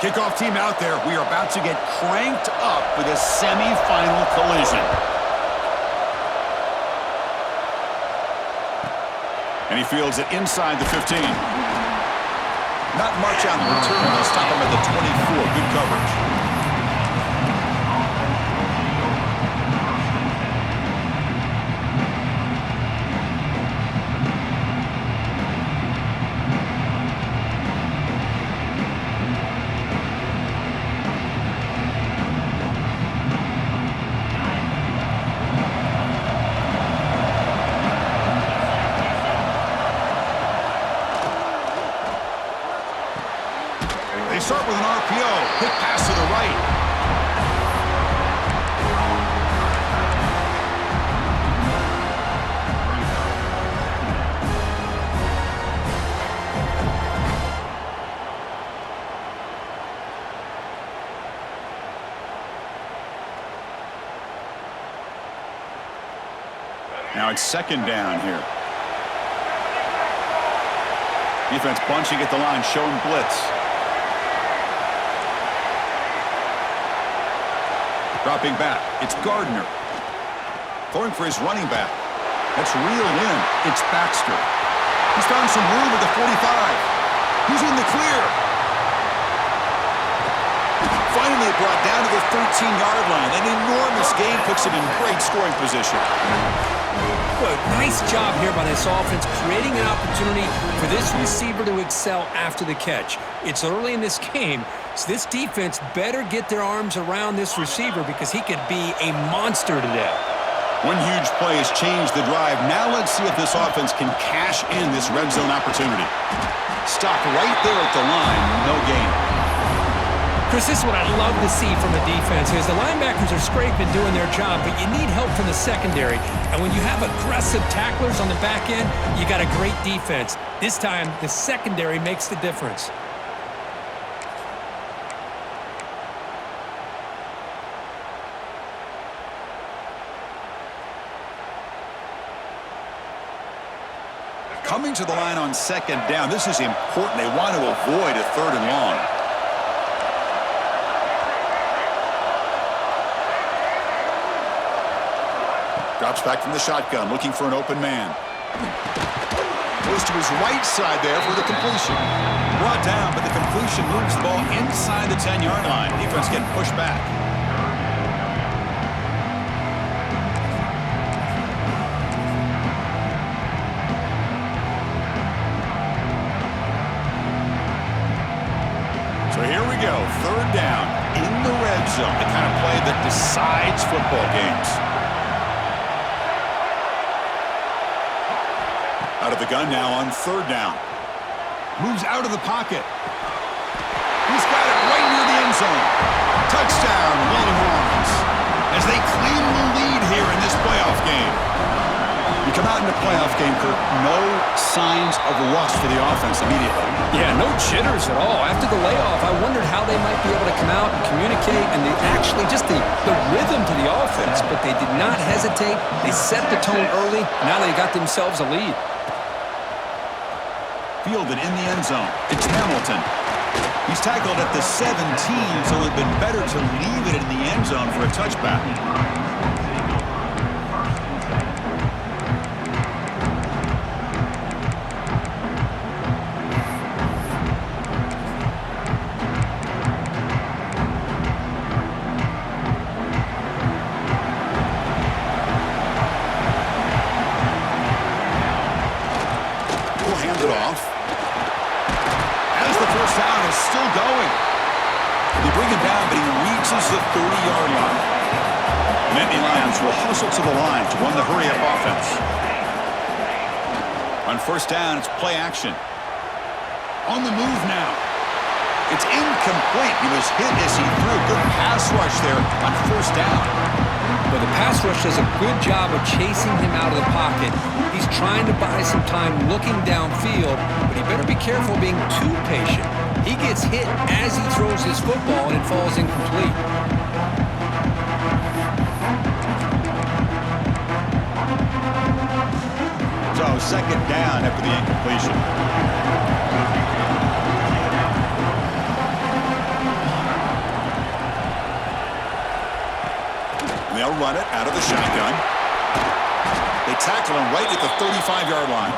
Kickoff team out there. We are about to get cranked up for the semifinal collision. And he fields it inside the 15. Not much on the return. They'll stop him at the 24. Good coverage. They start with an RPO. Quick pass to the right. Now it's second down here. Defense bunching at the line, showing blitz. Dropping back, it's Gardner. Throwing for his running back. That's reeled in. It's Baxter. He's found some room at the 45. He's in the clear. Finally brought down to the 13-yard line. An enormous gain puts him in great scoring position. Good. Nice job here by this offense, creating an opportunity for this receiver to excel after the catch. It's early in this game, so this defense better get their arms around this receiver because he could be a monster today. One huge play has changed the drive. Now let's see if this offense can cash in this red zone opportunity. Stop right there at the line. No gain. Chris, this is what I love to see from the defense is the linebackers are scraping, doing their job, but you need help from the secondary. And when you have aggressive tacklers on the back end, you got a great defense. This time, the secondary makes the difference. Coming to the line on second down, this is important. They want to avoid a third and long. Drops back from the shotgun, looking for an open man. Goes to his right side there for the completion. Brought down, but the completion moves the ball inside the 10-yard line. Defense getting pushed back. So here we go, third down in the red zone, the kind of play that decides football games. Out of the gun now on third down. Moves out of the pocket. He's got it right near the end zone. Touchdown, Longhorns, as they claim the lead here in this playoff game. You come out in the playoff game, Kirk, no signs of rust for the offense immediately. Yeah, no jitters at all. After the layoff, I wondered how they might be able to come out and communicate, and actually just the rhythm to the offense, but they did not hesitate. They set the tone early. Now they got themselves a lead. Fielded in the end zone. It's Hamilton. He's tackled at the 17, so it would have been better to leave it in the end zone for a touchback. We'll hand it off. First down is still going. They bring him down, but he reaches the 30-yard line. Nittany Lions will hustle to the line to run the hurry-up offense. On first down, it's play action. On the move now. It's incomplete. He was hit as he threw. Good pass rush there on first down. But the pass rush does a good job of chasing him out of the pocket. He's trying to buy some time looking downfield, but he better be careful being too patient. He gets hit as he throws his football, and it falls incomplete. So second down after the incompletion. And they'll run it out of the shotgun. They tackle him right at the 35-yard line.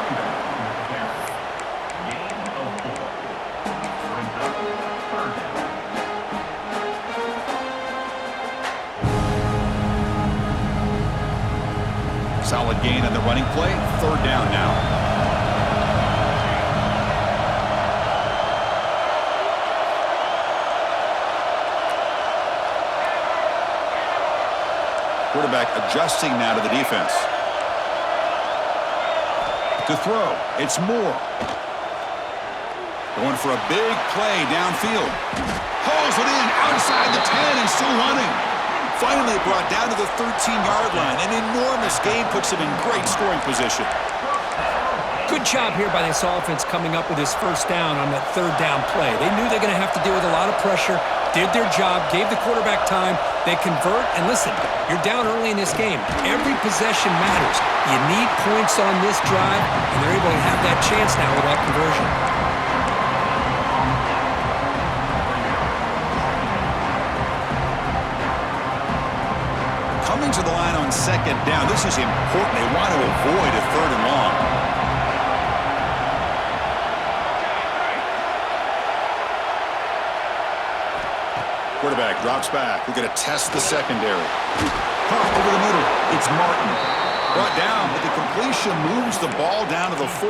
Solid gain on the running play. Third down now. Quarterback adjusting now to the defense. To throw, it's Moore. Going for a big play downfield. Hauls it in outside the 10 and still running. Finally brought down to the 13-yard line. An enormous gain puts him in great scoring position. Good job here by this offense coming up with his first down on that third down play. They knew they're going to have to deal with a lot of pressure, did their job, gave the quarterback time. They convert, and listen, you're down early in this game. Every possession matters. You need points on this drive, and they're able to have that chance now with that conversion. Coming to the line on second down. This is important. They want to avoid a third and long. Quarterback drops back. We're going to test the secondary. Pop over the middle. It's Martin. Brought down, but the completion moves the ball down to the 4.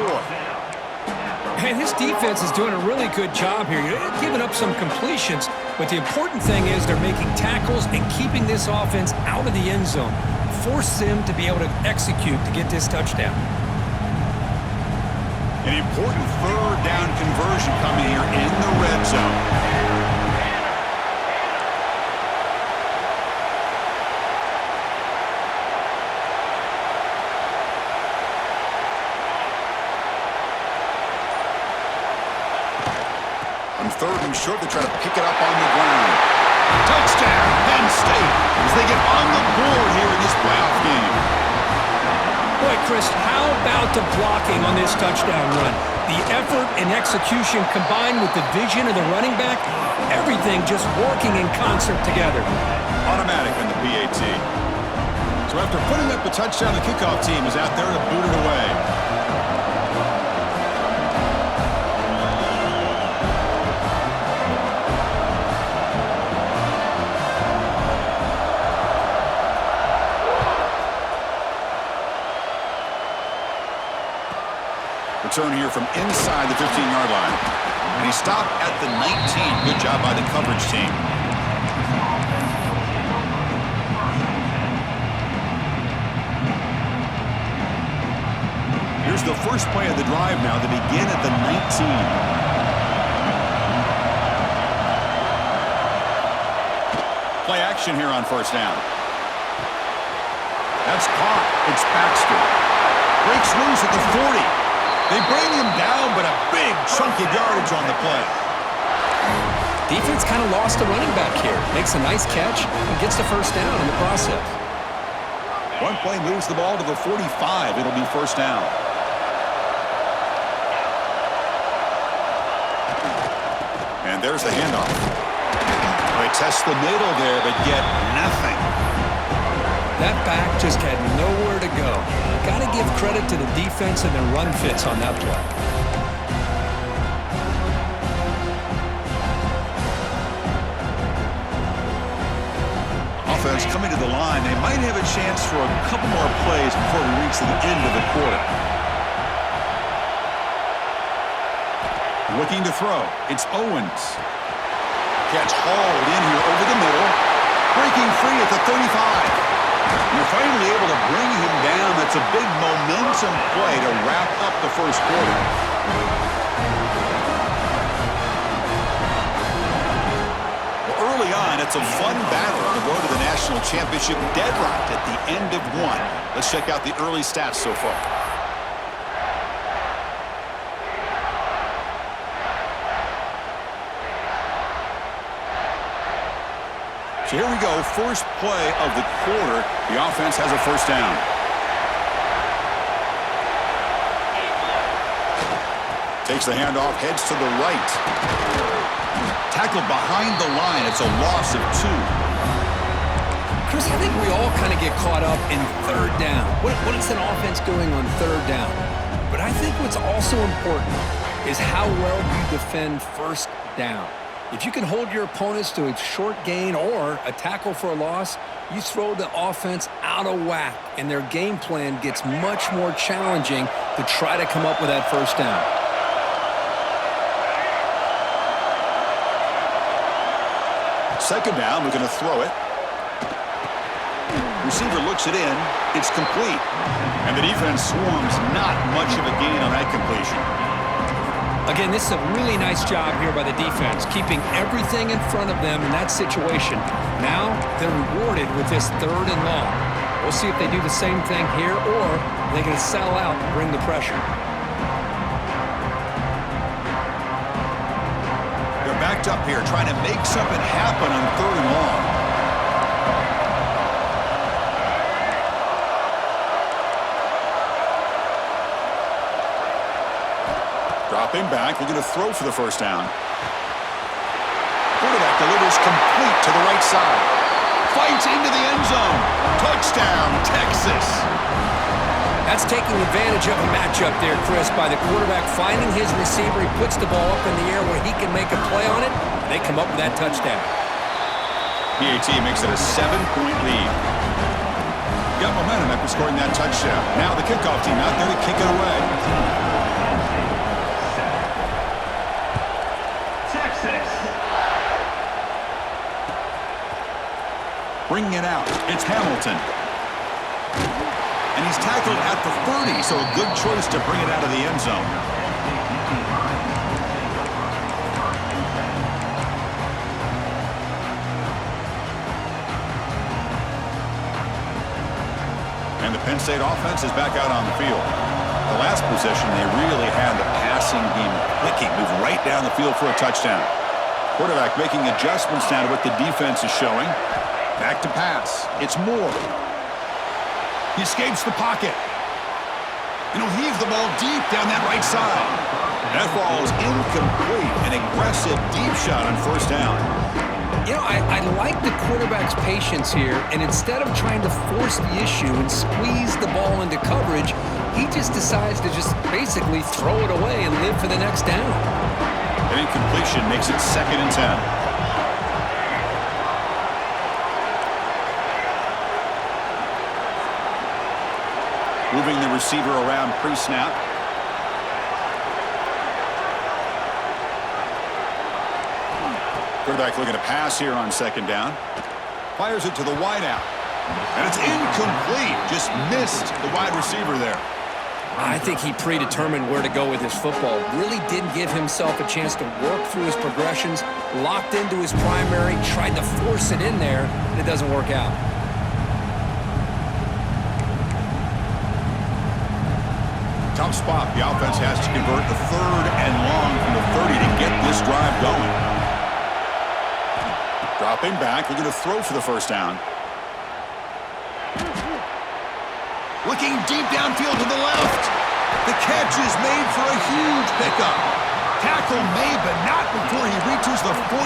Hey, this defense is doing a really good job here. You're giving up some completions, but the important thing is they're making tackles and keeping this offense out of the end zone. Force them to be able to execute to get this touchdown. An important third down conversion coming here in the red zone. Third and short, they try to pick it up on the ground. Touchdown, Penn State, as they get on the board here in this playoff game. Boy, Chris, how about the blocking on this touchdown run? The effort and execution combined with the vision of the running back, everything just working in concert together. Automatic on the PAT. So after putting up the touchdown, the kickoff team is out there to boot it away. Return here from inside the 15-yard line. And he stopped at the 19. Good job by the coverage team. Here's the first play of the drive now. They begin at the 19. Play action here on first down. That's caught. It's Baxter. Breaks loose at the 40. They bring him down, but a big chunk of yardage on the play. Defense kind of lost a running back here. Makes a nice catch and gets the first down in the process. One play moves the ball to the 45. It'll be first down. And there's the handoff. They test the middle there, but get nothing. That back just had nowhere to go. Got to give credit to the defense and their run fits on that play. Offense coming to the line. They might have a chance for a couple more plays before we reach the end of the quarter. Looking to throw. It's Owens. Catch hauled in here over the middle. Breaking free at the 35. You're finally able to bring him down. That's a big momentum play to wrap up the first quarter. Well, early on, it's a fun battle on the road to the national championship, deadlocked at the end of one. Let's check out the early stats so far. So here we go, first play of the quarter. The offense has a first down. Takes the handoff, heads to the right. Tackled behind the line. It's a loss of 2. Chris, I think we all kind of get caught up in third down. What is an offense doing on third down? But I think what's also important is how well you defend first down. If you can hold your opponents to a short gain or a tackle for a loss, you throw the offense out of whack, and their game plan gets much more challenging to try to come up with that first down. Second down, we're going to throw it. Receiver looks it in. It's complete. And the defense swarms not much of a gain on that completion. Again, this is a really nice job here by the defense, keeping everything in front of them in that situation. Now they're rewarded with this third and long. We'll see if they do the same thing here or they're going to sell out and bring the pressure. They're backed up here trying to make something happen on third and long. Dropping back, they're going to throw for the first down. Quarterback delivers complete to the right side. Fights into the end zone. Touchdown, Texas. That's taking advantage of a matchup there, Chris, by the quarterback finding his receiver. He puts the ball up in the air where he can make a play on it, and they come up with that touchdown. PAT makes it a 7-point lead. Got momentum after scoring that touchdown. Now the kickoff team out there to kick it away. Bringing it out, it's Hamilton. And he's tackled at the 30, so a good choice to bring it out of the end zone. And the Penn State offense is back out on the field. The last possession, they really had the passing game clicking, moved right down the field for a touchdown. Quarterback making adjustments now to what the defense is showing. Back to pass. It's Moore. He escapes the pocket. And he'll heave the ball deep down that right side. That ball is incomplete. An aggressive deep shot on first down. You know, I like the quarterback's patience here, and instead of trying to force the issue and squeeze the ball into coverage, he just decides to just basically throw it away and live for the next down. An incompletion makes it 2nd and 10. Moving the receiver around pre-snap. Quarterback looking to pass here on 2nd down. Fires it to the wideout. And it's incomplete. Just missed the wide receiver there. I think he predetermined where to go with his football. Really didn't give himself a chance to work through his progressions. Locked into his primary. Tried to force it in there, and it doesn't work out. Tough spot. The offense has to convert the 3rd and long from the 30 to get this drive going. Dropping back. They're going to throw for the first down. Looking deep downfield to the left. The catch is made for a huge pickup. Tackle made, but not before he reaches the 44.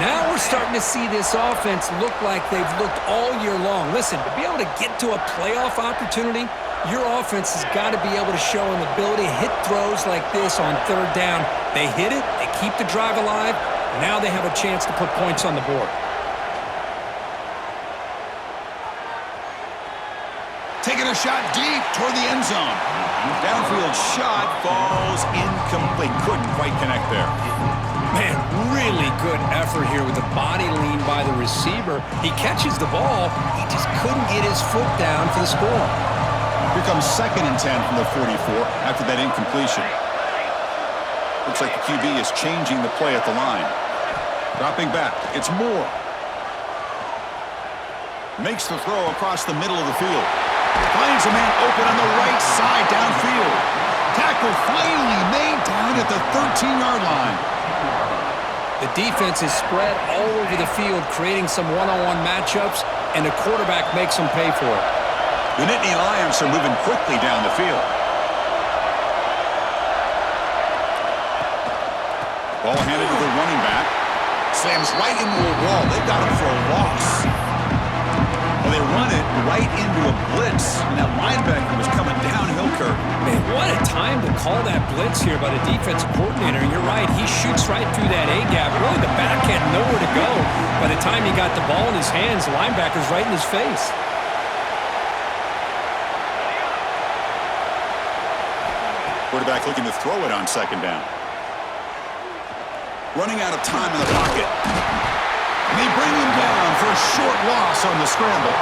Now we're starting to see this offense look like they've looked all year long. Listen, to be able to get to a playoff opportunity, your offense has got to be able to show an ability to hit throws like this on 3rd down. They hit it, they keep the drive alive, now they have a chance to put points on the board. Taking a shot deep toward the end zone. Downfield shot falls incomplete. Couldn't quite connect there. Man, really good effort here with the body lean by the receiver. He catches the ball, he just couldn't get his foot down for the score. Here comes 2nd and 10 from the 44 after that incompletion. Looks like the QB is changing the play at the line. Dropping back, it's Moore. Makes the throw across the middle of the field. Finds a man open on the right side downfield. Tackle finally made down at the 13-yard line. The defense is spread all over the field, creating some one-on-one matchups, and the quarterback makes them pay for it. The Nittany Lions are moving quickly down the field. Ball handed to the running back. Slams right into a wall. They got him for a loss. Well, they run it right into a blitz, and that linebacker was coming downhill, Kirk. Man, what a time to call that blitz here by the defensive coordinator. And you're right, he shoots right through that A-gap. Really, the back had nowhere to go. By the time he got the ball in his hands, the linebacker's right in his face. Quarterback looking to throw it on second down. Running out of time in the pocket. And they bring him down for a short loss on the scramble.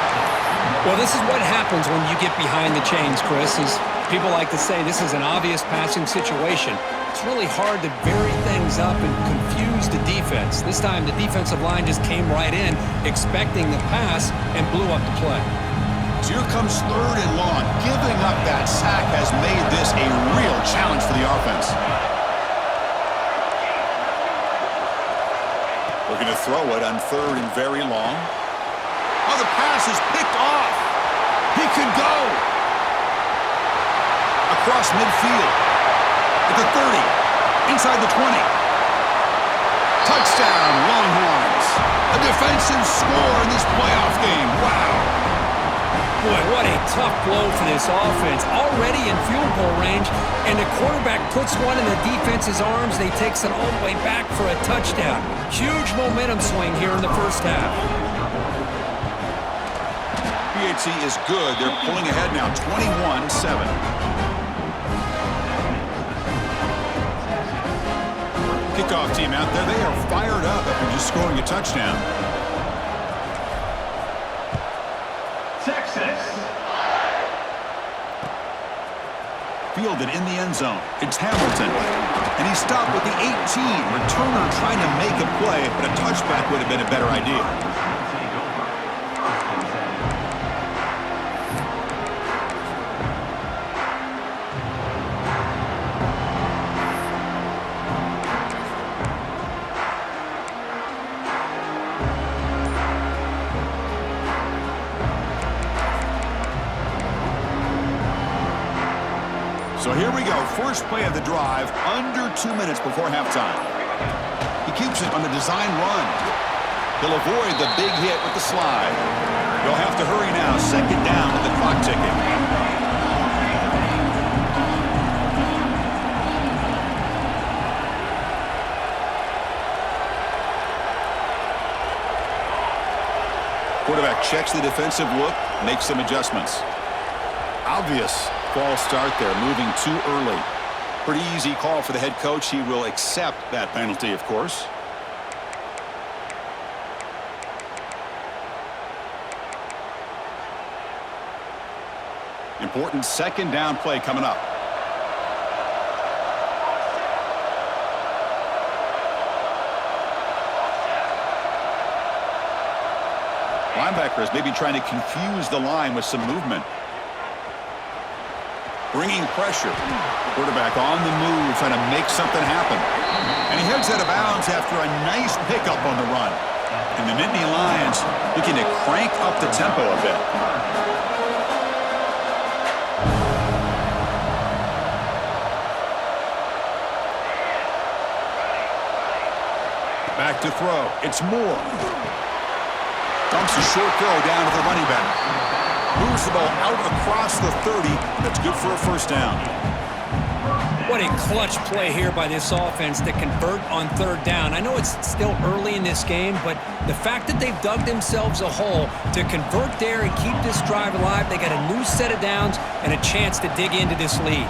Well, this is what happens when you get behind the chains, Chris. As people like to say, this is an obvious passing situation. It's really hard to vary things up and confuse the defense. This time, the defensive line just came right in, expecting the pass, and blew up the play. So here comes third and long. Giving up that sack has made this a real challenge for the offense. Looking to throw it on third and very long. Oh, the pass is picked off. He could go. Across midfield. At the 30. Inside the 20. Touchdown, Longhorns. A defensive score in this playoff game. Wow. Boy, what a tough blow for this offense. Already in field goal range, and the quarterback puts one in the defense's arms, and he takes it all the way back for a touchdown. Huge momentum swing here in the first half. PHC is good. They're pulling ahead now, 21-7. Kickoff team out there. They are fired up after just scoring a touchdown. Fielded in the end zone. It's Hamilton. And he's stopped with the 18. Returner trying to make a play, but a touchback would have been a better idea. So here we go, first play of the drive, under 2 minutes before halftime. He keeps it on the design run. He'll avoid the big hit with the slide. He'll have to hurry now, second down with the clock ticking. Quarterback checks the defensive look, makes some adjustments. Obvious false start there, moving too early. Pretty easy call for the head coach. He will accept that penalty, of course. Important second down play coming up. Linebackers maybe trying to confuse the line with some movement. Bringing pressure. Quarterback on the move, trying to make something happen. And he heads out of bounds after a nice pickup on the run. And the Nittany Lions looking to crank up the tempo a bit. Back to throw. It's Moore. Dumps a short throw down to the running back. Moves the ball out across the 30. That's good for a first down. What a clutch play here by this offense to convert on third down. I know it's still early in this game, but the fact that they've dug themselves a hole to convert there and keep this drive alive, they got a new set of downs and a chance to dig into this lead.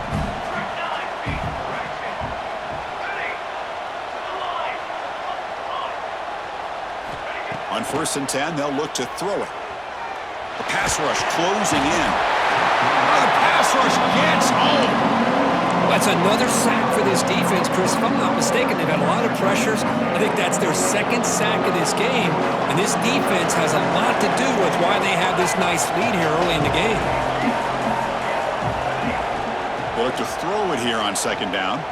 On 1st and 10, they'll look to throw it. The pass rush closing in. Oh, the pass rush gets home. That's another sack for this defense, Chris. If I'm not mistaken, they've had a lot of pressures. I think that's their second sack of this game. And this defense has a lot to do with why they have this nice lead here early in the game. They look to throw it here on second down.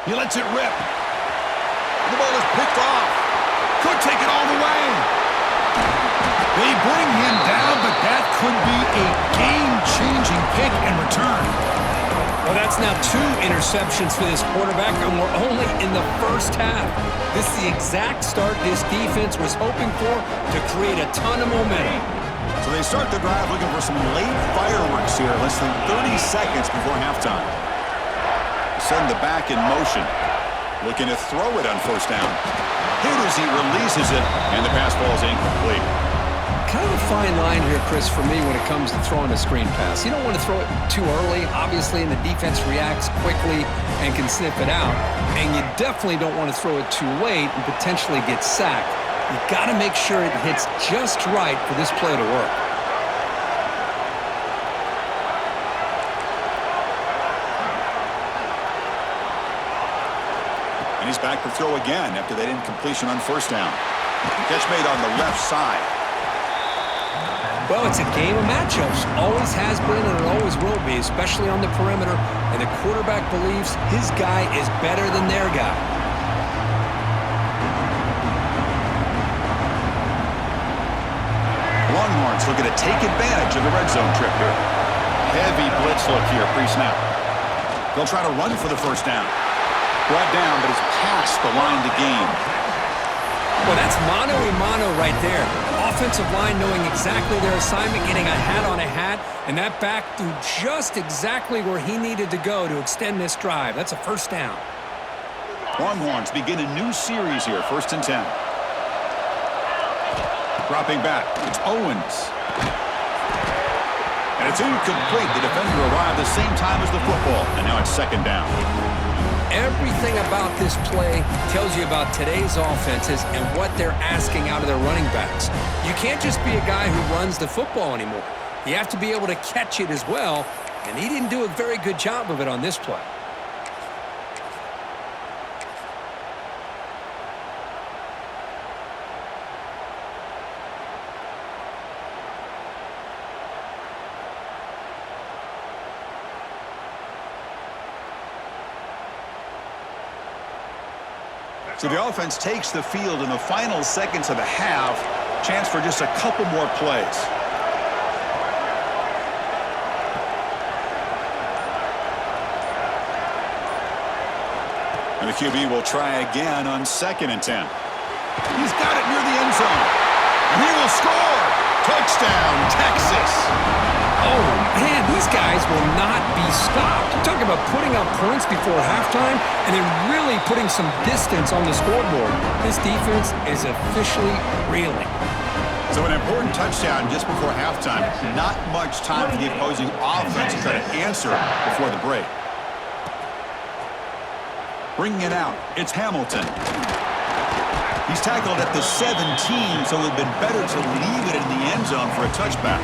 He lets it rip. The ball is picked off. Could take it all the way. They bring him down, but that could be a game-changing pick and return. Well, that's now 2 interceptions for this quarterback, and we're only in the first half. This is the exact start this defense was hoping for to create a ton of momentum. So they start the drive looking for some late fireworks here, less than 30 seconds before halftime. Send the back in motion. Looking to throw it on first down. Hit as he releases it, and the pass ball is incomplete. Kind of a fine line here, Chris, for me when it comes to throwing a screen pass. You don't want to throw it too early, obviously, and the defense reacts quickly and can sniff it out. And you definitely don't want to throw it too late and potentially get sacked. You've got to make sure it hits just right for this play to work. And he's back to throw again after that incompletion on first down. Catch made on the left side. Well, it's a game of matchups. Always has been and it always will be, especially on the perimeter. And the quarterback believes his guy is better than their guy. Longhorns looking to take advantage of the red zone trip here. Heavy blitz look here pre-snap. They'll try to run for the first down. Brought down, but it's past the line to gain. Well, that's mano-a-mano right there. Offensive line knowing exactly their assignment, getting a hat on a hat, and that back threw just exactly where he needed to go to extend this drive. That's a first down. Longhorns begin a new series here, 1st and 10. Dropping back, it's Owens. And it's incomplete. The defender arrived the same time as the football, and now it's 2nd down. Everything about this play tells you about today's offenses and what they're asking out of their running backs. You can't just be a guy who runs the football anymore. You have to be able to catch it as well, and he didn't do a very good job of it on this play. So the offense takes the field in the final seconds of the half. Chance for just a couple more plays. And the QB will try again on 2nd and 10. He's got it near the end zone. And he will score. Touchdown, Texas. Oh, man, these guys will not be stopped. You're talking about putting up points before halftime and then really putting some distance on the scoreboard. This defense is officially reeling. So an important touchdown just before halftime. Not much time for the opposing offense to try to answer before the break. Bringing it out, it's Hamilton. He's tackled at the 17, so it would have been better to leave it in the end zone for a touchback.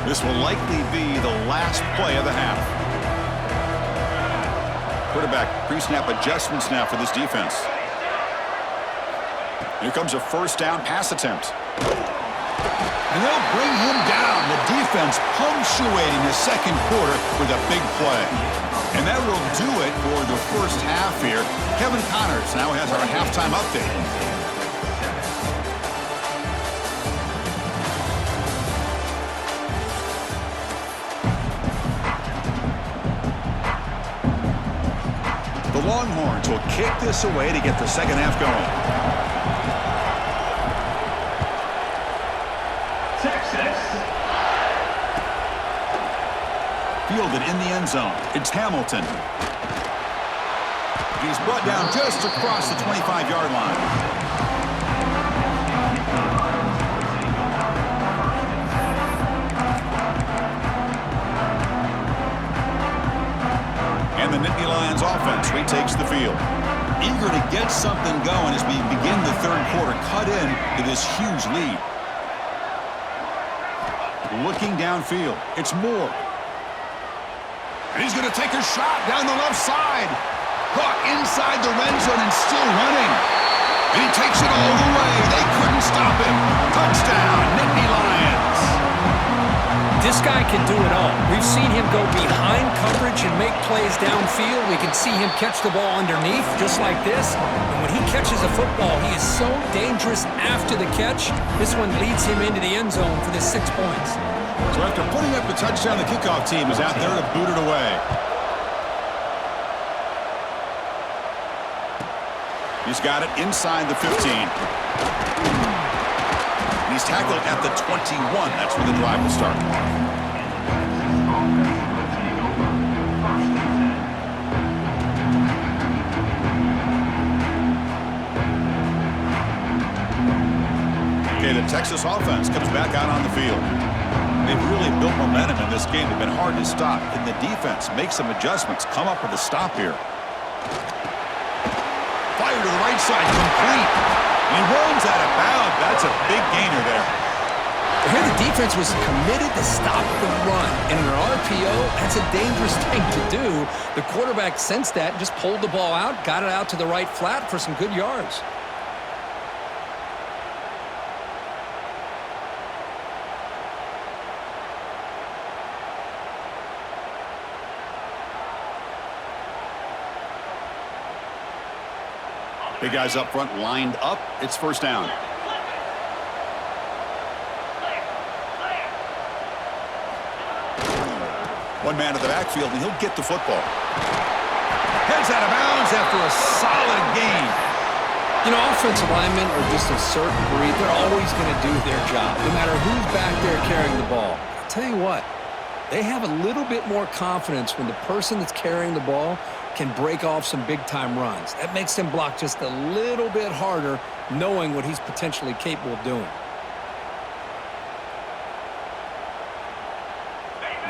This will likely be the last play of the half. Quarterback pre-snap adjustments now for this defense. Here comes a 1st down pass attempt. And they'll bring him down. The defense punctuating the 2nd quarter with a big play. And that will do it for the first half here. Kevin Connors now has our halftime update. The Longhorns will kick this away to get the 2nd half going. Fielded in the end zone. It's Hamilton. He's brought down just across the 25-yard line. And the Nittany Lions offense retakes the field. Eager to get something going as we begin the 3rd quarter, cut in to this huge lead. Looking downfield, it's Moore. And he's going to take a shot down the left side. Caught inside the red zone and still running. And he takes it all the way. They couldn't stop him. Touchdown, Nittany Lions. This guy can do it all. We've seen him go behind coverage and make plays downfield. We can see him catch the ball underneath, just like this. And when he catches a football, he is so dangerous after the catch. This one leads him into the end zone for the 6 points. So after putting up the touchdown, the kickoff team is out there to boot it away. He's got it inside the 15. He's tackled at the 21. That's where the drive will start. Okay, the Texas offense comes back out on the field. They've really built momentum in this game. They've been hard to stop. Can the defense make some adjustments, come up with a stop here? Fire to the right side, complete. He runs out of bounds. That's a big gainer there. Here the defense was committed to stop the run. And in an RPO, that's a dangerous thing to do. The quarterback sensed that and just pulled the ball out, got it out to the right flat for some good yards. Big guys up front lined up. It's first down. One man at the backfield, and he'll get the football. Heads out of bounds after a solid gain. You know, offensive linemen are just a certain breed. They're always going to do their job, no matter who's back there carrying the ball. I'll tell you what, they have a little bit more confidence when the person that's carrying the ball can break off some big-time runs. That makes them block just a little bit harder, knowing what he's potentially capable of doing.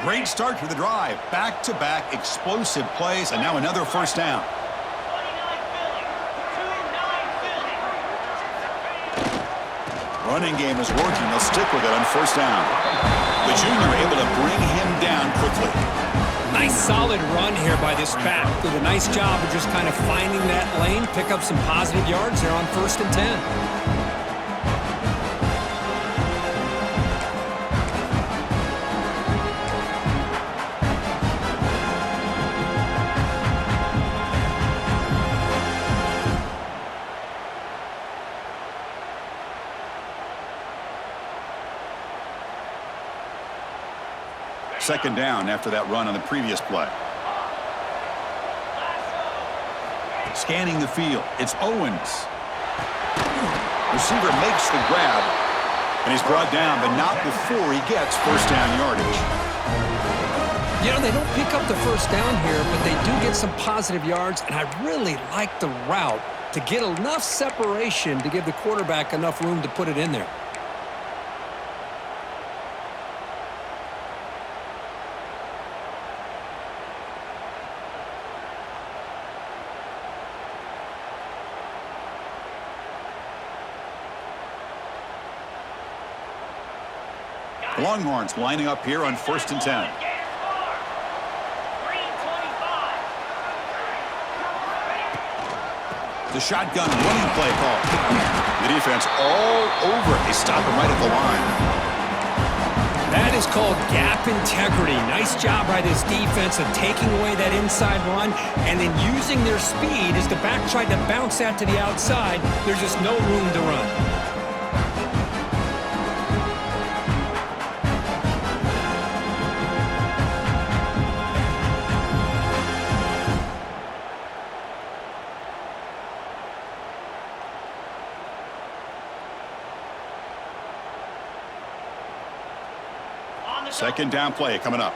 Great start to the drive. Back-to-back explosive plays, and now another first down. Running game is working. They'll stick with it on first down. The junior able to bring him down quickly. Nice solid run here by this back. Did a nice job of just kind of finding that lane, pick up some positive yards there on 1st and 10. Second down after that run on the previous play. Scanning the field. It's Owens. Receiver makes the grab, and he's brought down, but not before he gets first down yardage. You know, they don't pick up the first down here, but they do get some positive yards, and I really like the route to get enough separation to give the quarterback enough room to put it in there. Longhorns lining up here on 1st and 10. The shotgun running play call. The defense all over it. They stop him right at the line. That is called gap integrity. Nice job by this defense of taking away that inside run and then using their speed as the back tried to bounce that to the outside. There's just no room to run. Second down play coming up.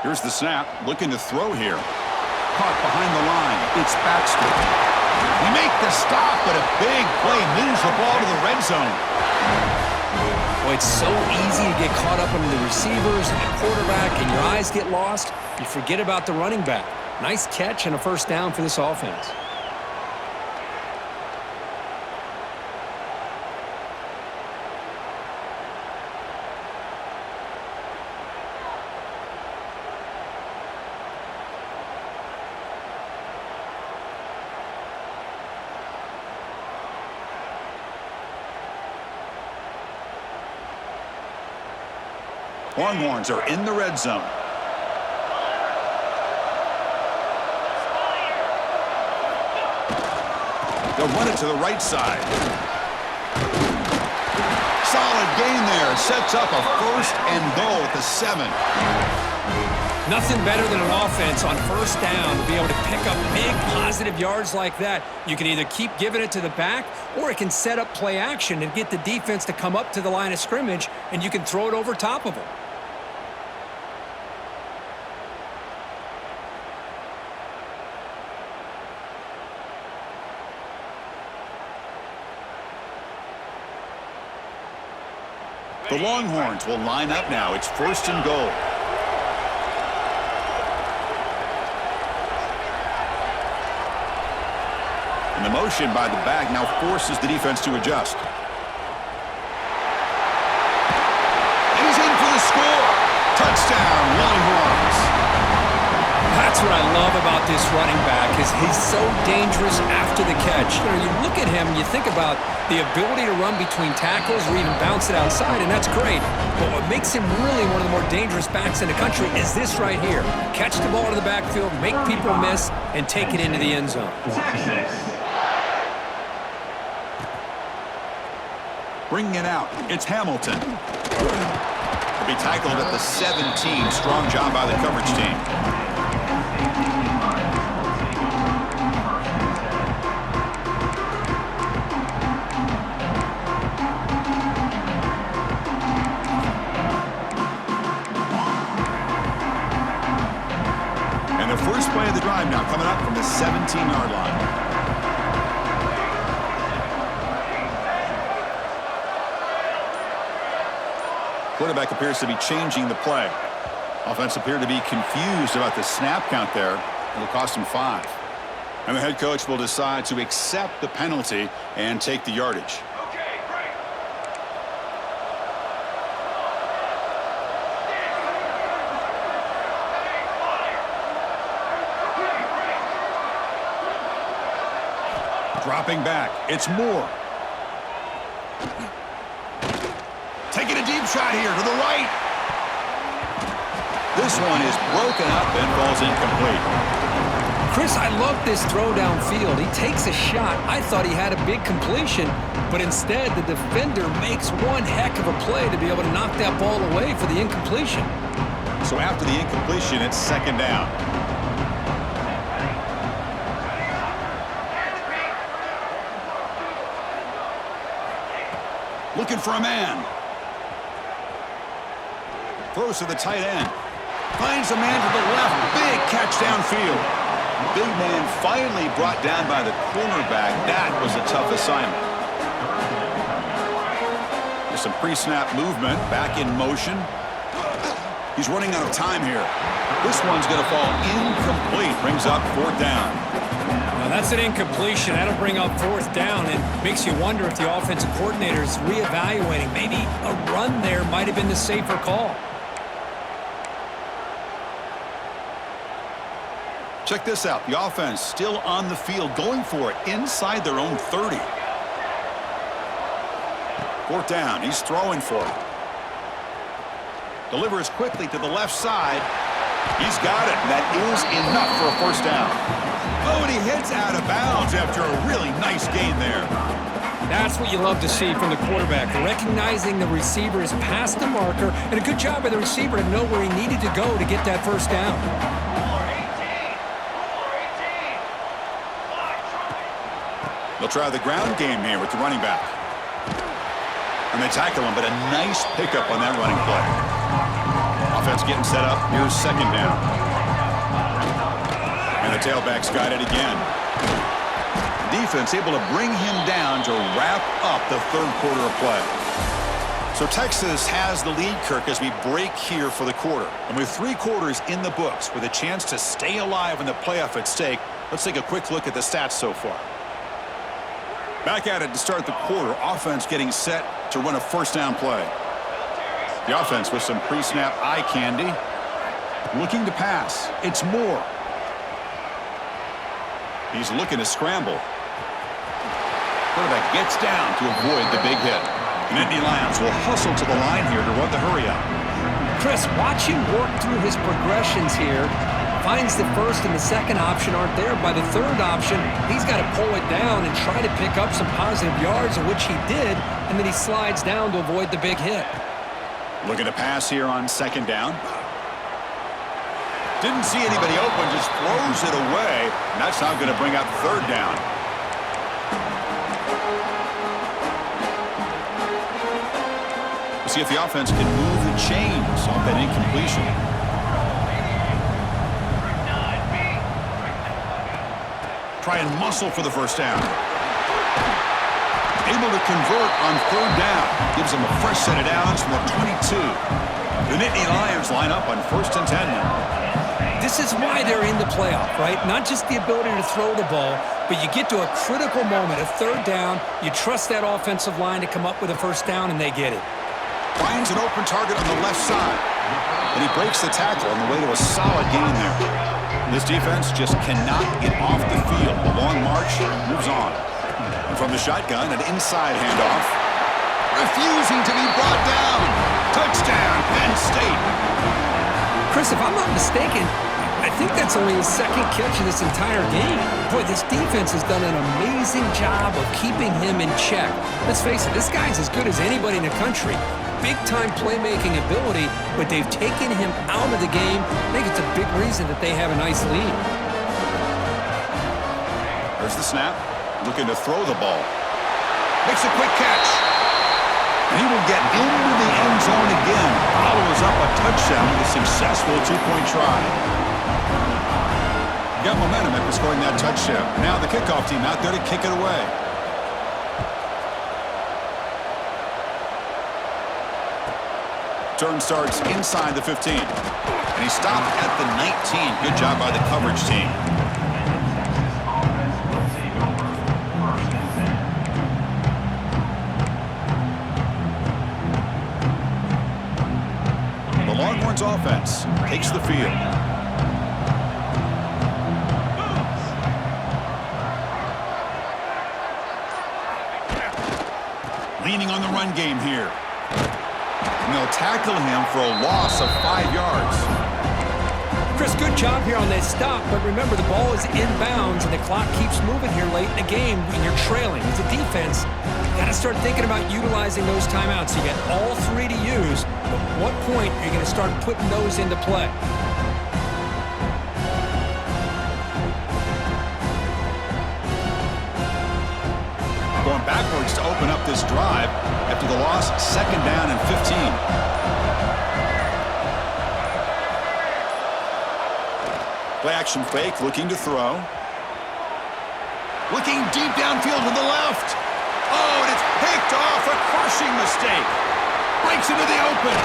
Here's the snap. Looking to throw here. Caught behind the line. It's Baxter. We make the stop, but a big play moves the ball to the red zone. Boy, it's so easy to get caught up under the receivers and the quarterback, and your eyes get lost. You forget about the running back. Nice catch and a first down for this offense. Longhorns are in the red zone. They'll run it to the right side. Solid gain there. Sets up a 1st and goal at the 7. Nothing better than an offense on 1st down to be able to pick up big positive yards like that. You can either keep giving it to the back, or it can set up play action and get the defense to come up to the line of scrimmage, and you can throw it over top of them. The Longhorns will line up now. It's 1st and goal. And the motion by the back now forces the defense to adjust. And he's in for the score. Touchdown, Longhorns. That's what I love about this running back, is he's so dangerous after the catch. You know, you look at him and you think about the ability to run between tackles or even bounce it outside, and that's great. But what makes him really one of the more dangerous backs in the country is this right here. Catch the ball to the backfield, make people miss, and take it into the end zone. Bringing it out, it's Hamilton. He'll be tackled at the 17. Strong job by the coverage team. And the first play of the drive now coming up from the 17-yard line. Quarterback appears to be changing the play. Offense appeared to be confused about the snap count there. It'll cost him 5. And the head coach will decide to accept the penalty and take the yardage. Okay, great. Dropping back, it's Moore. Taking a deep shot here to the right. This one is broken up and falls incomplete. Chris, I love this throw downfield. He takes a shot. I thought he had a big completion, but instead the defender makes one heck of a play to be able to knock that ball away for the incompletion. So after the incompletion, it's 2nd down. Looking for a man. Throws to the tight end. Finds a man to the left. Big catch downfield. Big man finally brought down by the cornerback. That was a tough assignment. There's some pre-snap movement. Back in motion. He's running out of time here. This one's going to fall incomplete. Brings up 4th down. Now that's an incompletion. That'll bring up 4th down and makes you wonder if the offensive coordinator is reevaluating. Maybe a run there might have been the safer call. Check this out. The offense still on the field, going for it inside their own 30. 4th down. He's throwing for it. Delivers quickly to the left side. He's got it. That is enough for a 1st down. Oh, and he hits out of bounds after a really nice gain there. That's what you love to see from the quarterback, recognizing the receiver is past the marker, and a good job by the receiver to know where he needed to go to get that 1st down. They'll try the ground game here with the running back. And they tackle him, but a nice pickup on that running play. Offense getting set up. Here's 2nd down. And the tailback's got it again. Defense able to bring him down to wrap up the 3rd quarter of play. So Texas has the lead, Kirk, as we break here for the quarter. And with 3 quarters in the books, with a chance to stay alive in the playoff at stake, let's take a quick look at the stats so far. Back at it to start the quarter. Offense getting set to run a 1st down play. The offense with some pre-snap eye candy. Looking to pass. It's Moore. He's looking to scramble. Quarterback gets down to avoid the big hit. And Indy Lions will hustle to the line here to run the hurry up. Chris, watch him work through his progressions here. Finds the first and the second option aren't there. By the third option, he's got to pull it down and try to pick up some positive yards, of which he did, and then he slides down to avoid the big hit. Looking to pass here on second down. Didn't see anybody open, just throws it away, and that's not going to bring up third down. We'll see if the offense can move the chains off that incompletion. Try and muscle for the first down. Able to convert on third down. Gives them a fresh set of downs from the 22. The Nittany Lions line up on 1st and 10 now. This is why they're in the playoff, right? Not just the ability to throw the ball, but you get to a critical moment, a third down, you trust that offensive line to come up with a first down, and they get it. Finds an open target on the left side, and he breaks the tackle on the way to a solid gain there. This defense just cannot get off the field. The long march moves on. And from the shotgun, an inside handoff. Refusing to be brought down. Touchdown, Penn State. Chris, if I'm not mistaken, I think that's only his second catch of this entire game. Boy, this defense has done an amazing job of keeping him in check. Let's face it, this guy's as good as anybody in the country. Big-time playmaking ability, but they've taken him out of the game. I think it's a big reason that they have a nice lead. There's the snap. Looking to throw the ball. Makes a quick catch. And he will get into the end zone again. Follows up a touchdown with a successful two-point try. Got momentum after scoring that touchdown. Now the kickoff team out there to kick it away. Turn starts inside the 15. And he stopped at the 19. Good job by the coverage team. The Longhorns offense takes the field. Leaning on the run game here. And they'll tackle him for a loss of 5 yards. Chris, good job here on that stop, but remember the ball is inbounds and the clock keeps moving here late in the game when you're trailing. As a defense, you got to start thinking about utilizing those timeouts. You got all three to use, but at what point are you going to start putting those into play? Going backwards to open up this drive after the loss, 2nd down and 15. Play action fake, looking to throw. Looking deep downfield to the left. Oh, and it's picked off, a crushing mistake. Breaks into the open.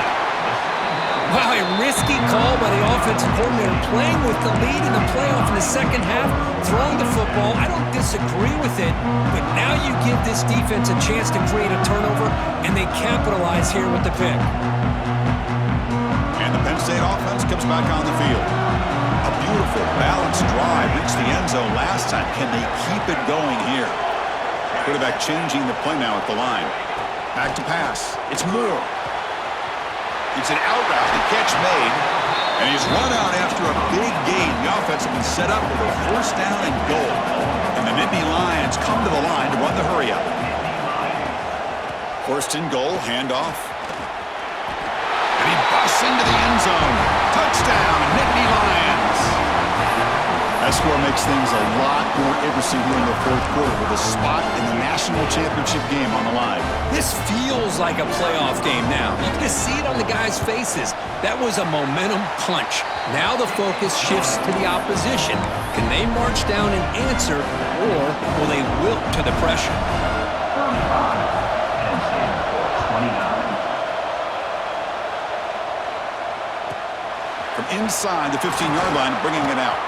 Wow, a risky call by the offensive coordinator, playing with the lead in the playoff in the second half, throwing the football. I don't disagree with it, but now you give this defense a chance to create a turnover, and they capitalize here with the pick. And the Penn State offense comes back on the field. A beautiful, balanced drive reached the end zone last time. Can they keep it going here? Quarterback changing the play now at the line. Back to pass. It's Moore. It's an out route, the catch made, and he's run out after a big gain. The offense has been set up with a 1st down and goal. And the Nittany Lions come to the line to run the hurry up. 1st and goal, handoff. And he busts into the end zone. Touchdown, Nittany Lions. That score makes things a lot more interesting here in the 4th quarter with a spot in the national championship game on the line. This feels like a playoff game now. You can just see it on the guys' faces. That was a momentum punch. Now the focus shifts to the opposition. Can they march down and answer, or will they wilt to the pressure? From inside the 15-yard line, bringing it out.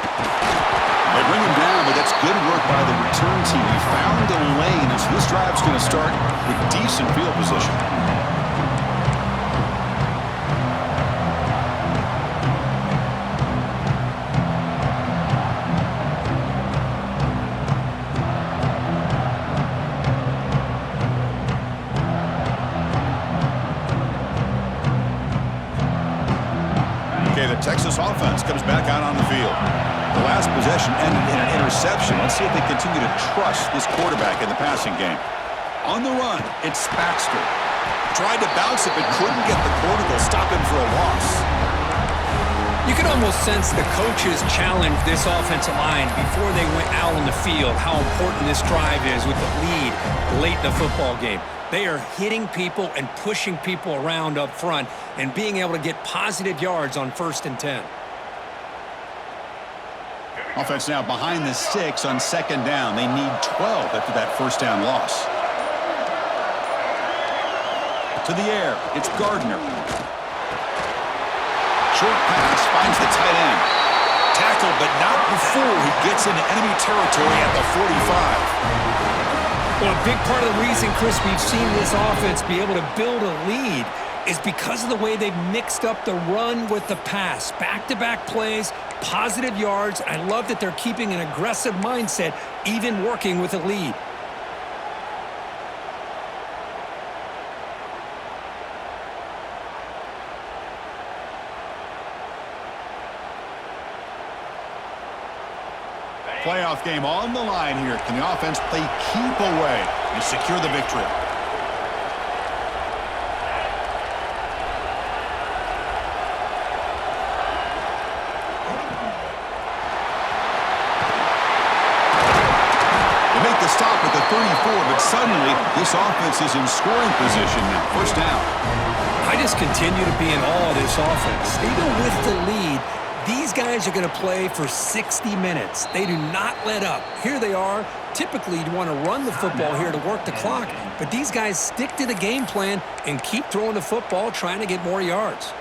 They bring him down, but that's good work by the return team. He found a lane, and so this drive's going to start with decent field position. Texas offense comes back out on the field. The last possession ended in an interception. Let's see if they continue to trust this quarterback in the passing game. On the run, it's Baxter. Tried to bounce it, but couldn't get the quarter to stop him for a loss. You can almost sense the coaches challenge this offensive line before they went out on the field, how important this drive is with the lead late in the football game. They are hitting people and pushing people around up front and being able to get positive yards on 1st and 10. Offense now behind the 6 on 2nd down. They need 12 after that 1st down loss. To the air, it's Gardner. Short pass finds the tight end. Tackled, but not before he gets into enemy territory at the 45. Well, a big part of the reason, Chris, we've seen this offense be able to build a lead is because of the way they've mixed up the run with the pass. Back-to-back plays, positive yards. I love that they're keeping an aggressive mindset, even working with a lead. Playoff game on the line here. Can the offense play keep away and secure the victory? They make the stop at the 34, but suddenly this offense is in scoring position now. 1st down. I just continue to be in awe of this offense. Even with the lead, these guys are going to play for 60 minutes. They do not let up. Here they are. Typically, you want to run the football here to work the clock, but these guys stick to the game plan and keep throwing the football, trying to get more yards.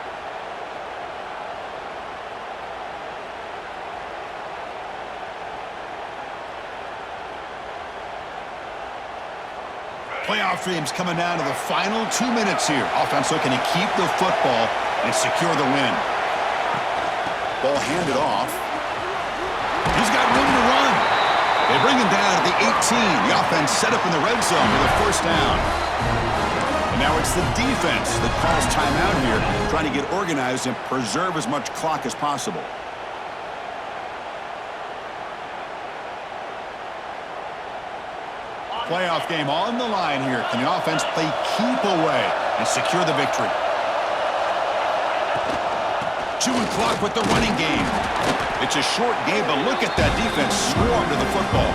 Playoff dreams coming down to the final 2 minutes here. Offense looking to keep the football and secure the win. Ball handed off. He's got room to run. They bring him down at the 18. The offense set up in the red zone with a 1st down. And now it's the defense that calls timeout here, trying to get organized and preserve as much clock as possible. Playoff game on the line here. Can the offense play keep away and secure the victory? Chewing clock with the running game. It's a short game, but look at that defense swarm to the football.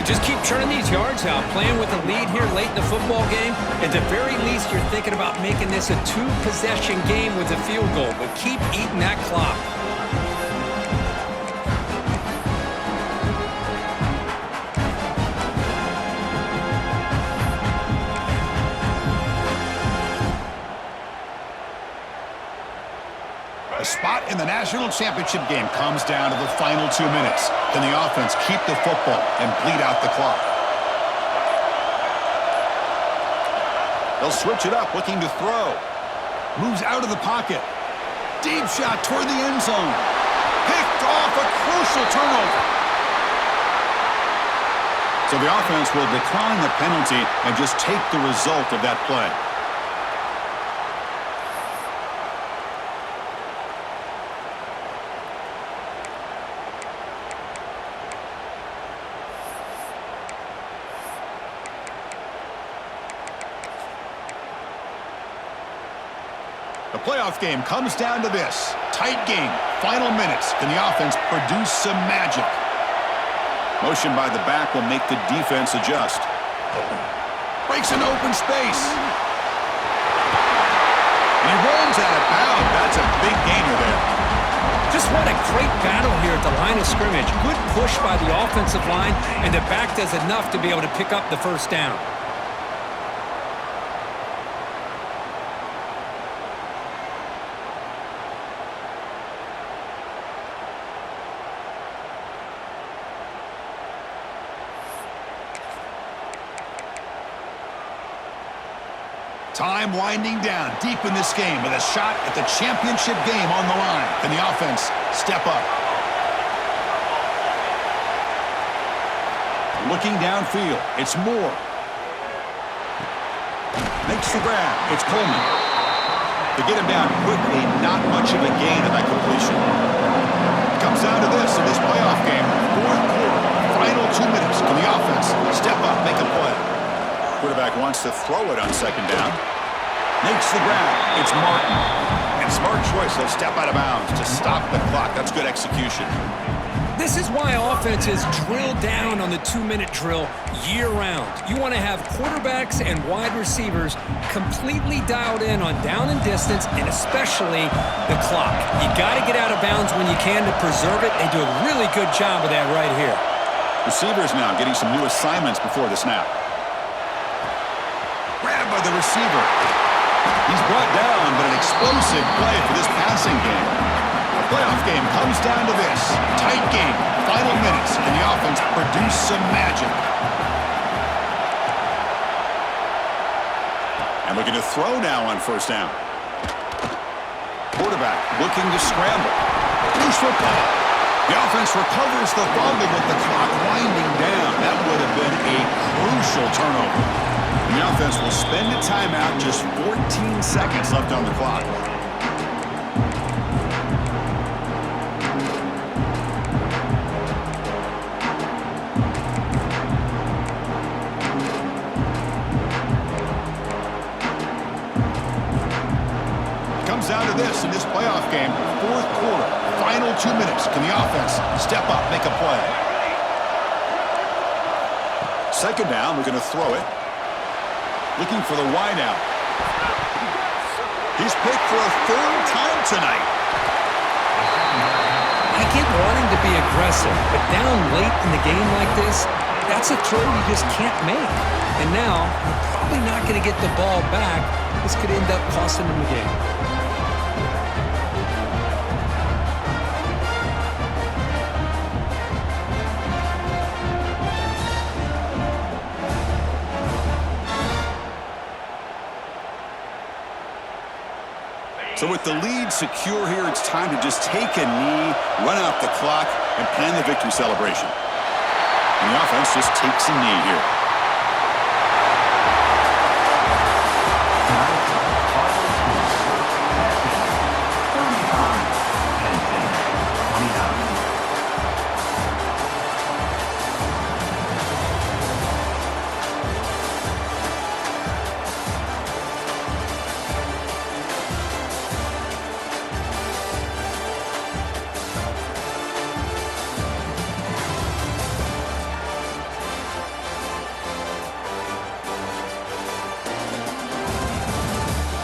Just keep churning these yards out, playing with a lead here late in the football game. At the very least, you're thinking about making this a 2-possession game with a field goal, but keep eating that clock. The spot in the national championship game comes down to the final 2 minutes. Can the offense keep the football and bleed out the clock? They'll switch it up, looking to throw. Moves out of the pocket. Deep shot toward the end zone. Picked off, a crucial turnover. So the offense will decline the penalty and just take the result of that play. The playoff game comes down to this. Tight game, final minutes. Can the offense produce some magic? Motion by the back will make the defense adjust. Breaks an open space. And he runs out of bounds. That's a big gainer there. Just what a great battle here at the line of scrimmage. Good push by the offensive line, and the back does enough to be able to pick up the 1st down. Time winding down deep in this game with a shot at the championship game on the line. Can the offense step up? Looking downfield, it's Moore. Makes the grab. It's Coleman. To get him down quickly, not much of a gain of that completion. Comes down to this in this playoff game. Fourth quarter, final 2 minutes. Can the offense step up, make a play? Quarterback wants to throw it on second down. Makes the grab. It's Martin. And smart choice. He'll step out of bounds to stop the clock. That's good execution. This is why offenses drill down on the 2-minute drill year-round. You want to have quarterbacks and wide receivers completely dialed in on down and distance, and especially the clock. You got to get out of bounds when you can to preserve it. They do a really good job of that right here. Receivers now getting some new assignments before the snap. Grabbed by the receiver. He's brought down, but an explosive play for this passing game. The playoff game comes down to this. Tight game, final minutes, and the offense produced some magic. And looking to throw now on first down. Quarterback looking to scramble. Loose football. The offense recovers the fumble with the clock winding down. That would have been a crucial turnover. And the offense will spend a timeout, just 14 seconds left on the clock. Comes down to this in this playoff game. Fourth quarter, final 2 minutes. Can the offense step up, make a play? Second down, we're going to throw it. Looking for the wideout. He's picked for a third time tonight. I get wanting to be aggressive, but down late in the game like this, that's a throw you just can't make. And now, you're probably not going to get the ball back. This could end up costing them the game. So with the lead secure here, it's time to just take a knee, run out the clock, and plan the victory celebration. And the offense just takes a knee here.